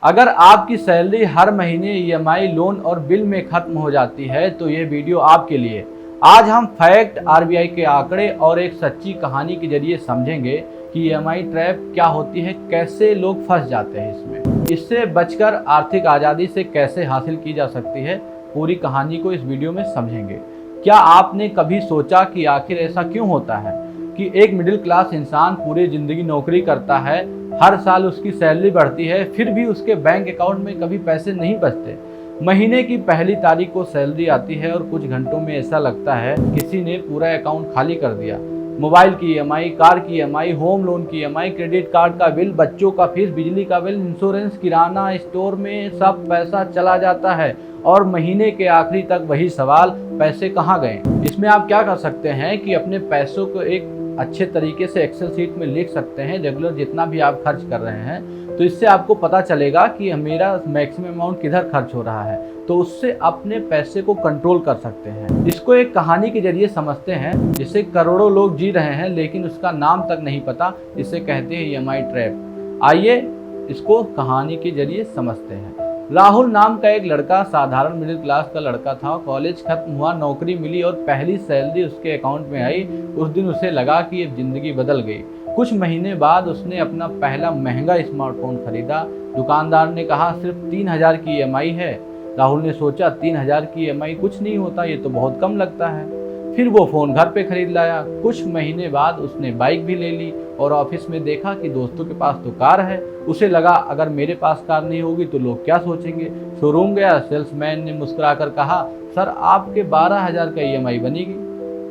अगर आपकी सैलरी हर महीने ईएमआई, लोन और बिल में खत्म हो जाती है तो ये वीडियो आपके लिए। आज हम फैक्ट, आरबीआई के आंकड़े और एक सच्ची कहानी के जरिए समझेंगे कि ईएमआई ट्रैप क्या होती है, कैसे लोग फंस जाते हैं इसमें, इससे बचकर आर्थिक आज़ादी से कैसे हासिल की जा सकती है। पूरी कहानी को इस वीडियो में समझेंगे। क्या आपने कभी सोचा कि आखिर ऐसा क्यों होता है कि एक मिडिल क्लास इंसान पूरी ज़िंदगी नौकरी करता है, हर साल उसकी सैलरी बढ़ती है, फिर भी उसके बैंक अकाउंट में कभी पैसे नहीं बचते। महीने की पहली तारीख को सैलरी आती है और कुछ घंटों में ऐसा लगता है किसी ने पूरा अकाउंट खाली कर दिया। मोबाइल की ईएमआई, कार की ईएमआई, होम लोन की ईएमआई, क्रेडिट कार्ड का बिल, बच्चों का फीस, बिजली का बिल, इंश्योरेंस, किराना स्टोर में सब पैसा चला जाता है और महीने के आखिरी तक वही सवाल, पैसे कहाँ गए। इसमें आप क्या कर सकते हैं कि अपने पैसों को एक अच्छे तरीके से एक्सेल शीट में लिख सकते हैं, रेगुलर जितना भी आप खर्च कर रहे हैं, तो इससे आपको पता चलेगा कि मेरा मैक्सिमम अमाउंट किधर खर्च हो रहा है, तो उससे अपने पैसे को कंट्रोल कर सकते हैं। इसको एक कहानी के जरिए समझते हैं जिसे करोड़ों लोग जी रहे हैं लेकिन उसका नाम तक नहीं पता, इसे कहते हैं ईएमआई ट्रैप। आइए इसको कहानी के जरिए समझते हैं। राहुल नाम का एक लड़का साधारण मिडिल क्लास का लड़का था। कॉलेज खत्म हुआ, नौकरी मिली और पहली सैलरी उसके अकाउंट में आई। उस दिन उसे लगा कि अब जिंदगी बदल गई। कुछ महीने बाद उसने अपना पहला महंगा स्मार्टफोन खरीदा। दुकानदार ने कहा सिर्फ 3000 की ईएमआई है। राहुल ने सोचा 3000 की ईएमआई कुछ नहीं होता, ये तो बहुत कम लगता है। फिर वो फ़ोन घर पे खरीद लाया। कुछ महीने बाद उसने बाइक भी ले ली और ऑफिस में देखा कि दोस्तों के पास तो कार है। उसे लगा अगर मेरे पास कार नहीं होगी तो लोग क्या सोचेंगे। शोरूम गया, सेल्समैन ने मुस्कुराकर कहा सर आपके 12000 का ईएमआई बनेगी।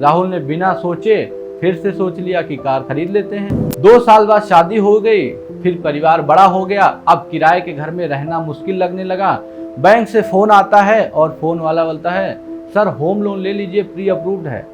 राहुल ने बिना सोचे फिर से सोच लिया कि कार खरीद लेते हैं। 2 साल बाद शादी हो गई, फिर परिवार बड़ा हो गया। अब किराए के घर में रहना मुश्किल लगने लगा। बैंक से फ़ोन आता है और फ़ोन वाला बोलता है सर होम लोन ले लीजिए, प्री अप्रूव्ड है।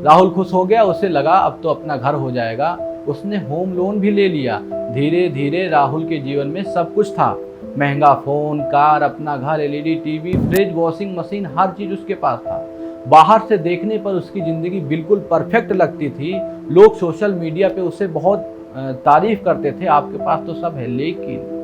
राहुल खुश हो गया, उसे लगा अब तो अपना घर हो जाएगा। उसने होम लोन भी ले लिया। धीरे धीरे राहुल के जीवन में सब कुछ था, महंगा फ़ोन, कार, अपना घर, LED TV, fridge, washing machine, हर चीज़ उसके पास था। बाहर से देखने पर उसकी ज़िंदगी बिल्कुल परफेक्ट लगती थी। लोग सोशल मीडिया पे उसे बहुत तारीफ करते थे, आपके पास तो सब है। लेकिन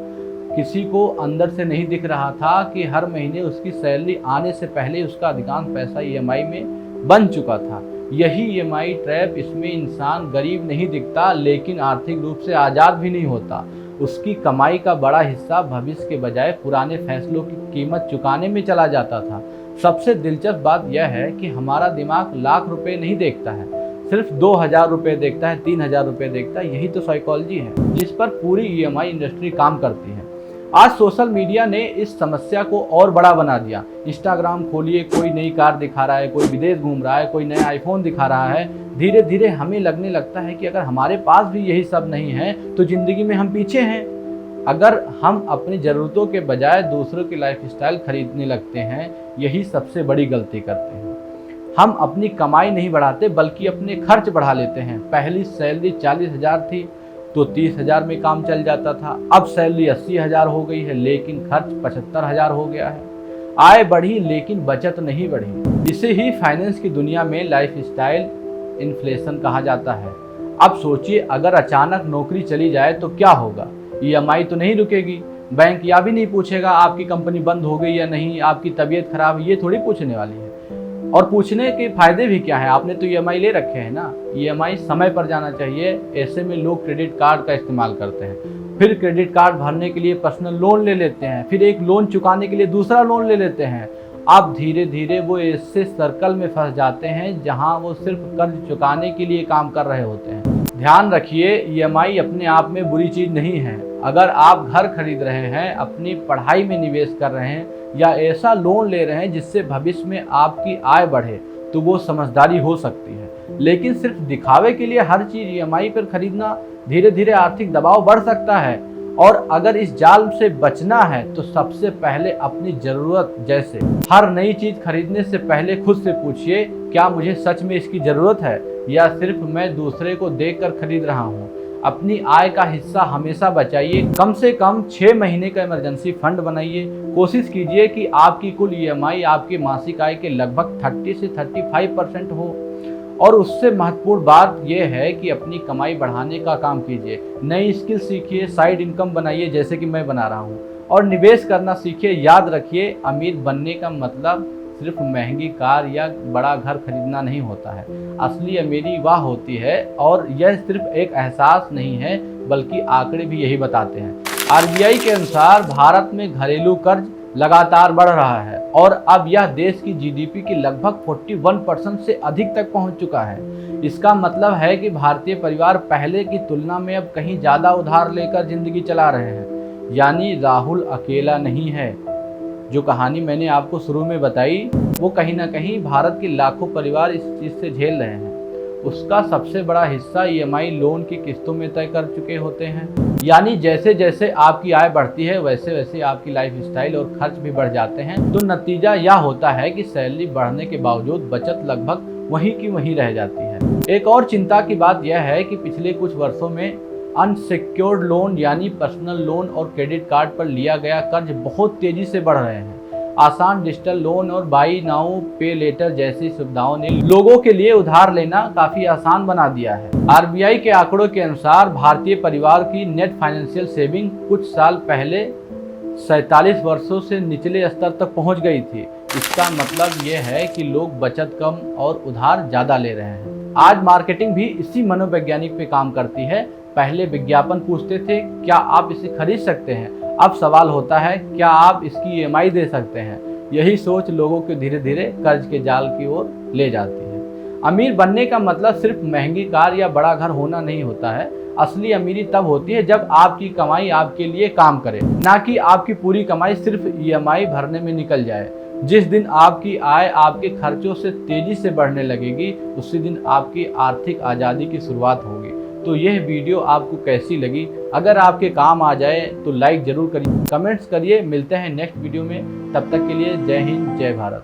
किसी को अंदर से नहीं दिख रहा था कि हर महीने उसकी सैलरी आने से पहले उसका अधिकांश पैसा ईएमआई में बन चुका था। यही ईएमआई ट्रैप। इसमें इंसान गरीब नहीं दिखता लेकिन आर्थिक रूप से आज़ाद भी नहीं होता। उसकी कमाई का बड़ा हिस्सा भविष्य के बजाय पुराने फैसलों की कीमत चुकाने में चला जाता था। सबसे दिलचस्प बात यह है कि हमारा दिमाग लाख रुपए नहीं देखता है, सिर्फ 2000 रुपये देखता है, 3000 रुपये देखता है। यही तो साइकोलॉजी है जिस पर पूरी ईएमआई इंडस्ट्री काम करती है। आज सोशल मीडिया ने इस समस्या को और बड़ा बना दिया। इंस्टाग्राम खोलिए, कोई नई कार दिखा रहा है, कोई विदेश घूम रहा है, कोई नया आईफोन दिखा रहा है। धीरे धीरे हमें लगने लगता है कि अगर हमारे पास भी यही सब नहीं है तो ज़िंदगी में हम पीछे हैं। अगर हम अपनी ज़रूरतों के बजाय दूसरों की लाइफस्टाइल खरीदने लगते हैं, यही सबसे बड़ी गलती करते हैं। हम अपनी कमाई नहीं बढ़ाते बल्कि अपने खर्च बढ़ा लेते हैं। पहली सैलरी 40,000 थी तो 30,000 में काम चल जाता था। अब सैलरी 80,000 हो गई है लेकिन खर्च 75,000 हो गया है। आय बढ़ी लेकिन बचत नहीं बढ़ी। इसे ही फाइनेंस की दुनिया में लाइफस्टाइल इन्फ्लेशन कहा जाता है। अब सोचिए अगर अचानक नौकरी चली जाए तो क्या होगा। ईएमआई तो नहीं रुकेगी, बैंक यह भी नहीं पूछेगा आपकी कंपनी बंद हो गई या नहीं, आपकी तबीयत खराब है, ये थोड़ी पूछने वाली है। और पूछने के फायदे भी क्या है, आपने तो ईएमआई ले रखे हैं ना। ईएमआई समय पर जाना चाहिए। ऐसे में लोग क्रेडिट कार्ड का इस्तेमाल करते हैं, फिर क्रेडिट कार्ड भरने के लिए पर्सनल लोन ले लेते हैं, फिर एक लोन चुकाने के लिए दूसरा लोन ले लेते हैं। अब धीरे धीरे वो ऐसे सर्कल में फंस जाते हैं जहां वो सिर्फ कर्ज चुकाने के लिए काम कर रहे होते हैं। ध्यान रखिए, ईएमआई अपने आप में बुरी चीज़ नहीं है। अगर आप घर खरीद रहे हैं, अपनी पढ़ाई में निवेश कर रहे हैं या ऐसा लोन ले रहे हैं जिससे भविष्य में आपकी आय बढ़े, तो वो समझदारी हो सकती है। लेकिन सिर्फ दिखावे के लिए हर चीज़ ईएमआई पर खरीदना, धीरे धीरे आर्थिक दबाव बढ़ सकता है। और अगर इस जाल से बचना है तो सबसे पहले अपनी ज़रूरत, जैसे हर नई चीज़ खरीदने से पहले खुद से पूछिए क्या मुझे सच में इसकी ज़रूरत है या सिर्फ मैं दूसरे को देखकर खरीद रहा हूँ। अपनी आय का हिस्सा हमेशा बचाइए। कम से कम 6 महीने का इमरजेंसी फंड बनाइए। कोशिश कीजिए कि आपकी कुल ईएमआई आपकी मासिक आय के लगभग 30 से 35% हो। और उससे महत्वपूर्ण बात यह है कि अपनी कमाई बढ़ाने का काम कीजिए। नई स्किल सीखिए, साइड इनकम बनाइए जैसे कि मैं बना रहा हूँ। और निवेश करना सीखिए। याद रखिए, अमीर बनने का मतलब सिर्फ महंगी कार या बड़ा घर खरीदना नहीं होता है। असली अमीरी वह होती है, और यह सिर्फ एक एहसास नहीं है बल्कि आंकड़े भी यही बताते हैं। आरबीआई के अनुसार भारत में घरेलू कर्ज लगातार बढ़ रहा है और अब यह देश की जीडीपी की लगभग 41% से अधिक तक पहुंच चुका है। इसका मतलब है कि भारतीय परिवार पहले की तुलना में अब कहीं ज़्यादा उधार लेकर जिंदगी चला रहे हैं। यानी राहुल अकेला नहीं है। जो कहानी मैंने आपको शुरू में बताई, वो कहीं ना कहीं भारत के लाखों परिवार इस चीज़ से झेल रहे हैं। उसका सबसे बड़ा हिस्सा ईएमआई लोन की किस्तों में तय कर चुके होते हैं। यानी जैसे जैसे आपकी आय बढ़ती है वैसे वैसे आपकी लाइफ स्टाइल और खर्च भी बढ़ जाते हैं। तो नतीजा यह होता है कि सैलरी बढ़ने के बावजूद बचत लगभग वहीं की वहीं रह जाती है। एक और चिंता की बात यह है कि पिछले कुछ वर्षों में अनसिक्योर्ड लोन यानी पर्सनल लोन और क्रेडिट कार्ड पर लिया गया कर्ज बहुत तेजी से बढ़ रहे हैं। आसान डिजिटल लोन और बाई नाउ पे लेटर जैसी सुविधाओं ने लोगों के लिए उधार लेना काफी आसान बना दिया है। आरबीआई के आंकड़ों के अनुसार भारतीय परिवार की नेट फाइनेंशियल सेविंग कुछ साल पहले 47 वर्षों से निचले स्तर तक पहुंच गई थी। इसका मतलब ये है कि लोग बचत कम और उधार ज्यादा ले रहे हैं। आज मार्केटिंग भी इसी मनोवैज्ञानिक पे काम करती है। पहले विज्ञापन पूछते थे क्या आप इसे खरीद सकते हैं, अब सवाल होता है क्या आप इसकी ईएमआई दे सकते हैं। यही सोच लोगों को धीरे धीरे कर्ज के जाल की ओर ले जाती है। अमीर बनने का मतलब सिर्फ महंगी कार या बड़ा घर होना नहीं होता है। असली अमीरी तब होती है जब आपकी कमाई आपके लिए काम करे, ना कि आपकी पूरी कमाई सिर्फ ईएमआई भरने में निकल जाए। जिस दिन आपकी आय आपके खर्चों से तेजी से बढ़ने लगेगी, उसी दिन आपकी आर्थिक आज़ादी की शुरुआत होगी। तो यह वीडियो आपको कैसी लगी? अगर आपके काम आ जाए तो लाइक जरूर करिए, कमेंट्स करिए। मिलते हैं नेक्स्ट वीडियो में, तब तक के लिए जय हिंद, जय भारत।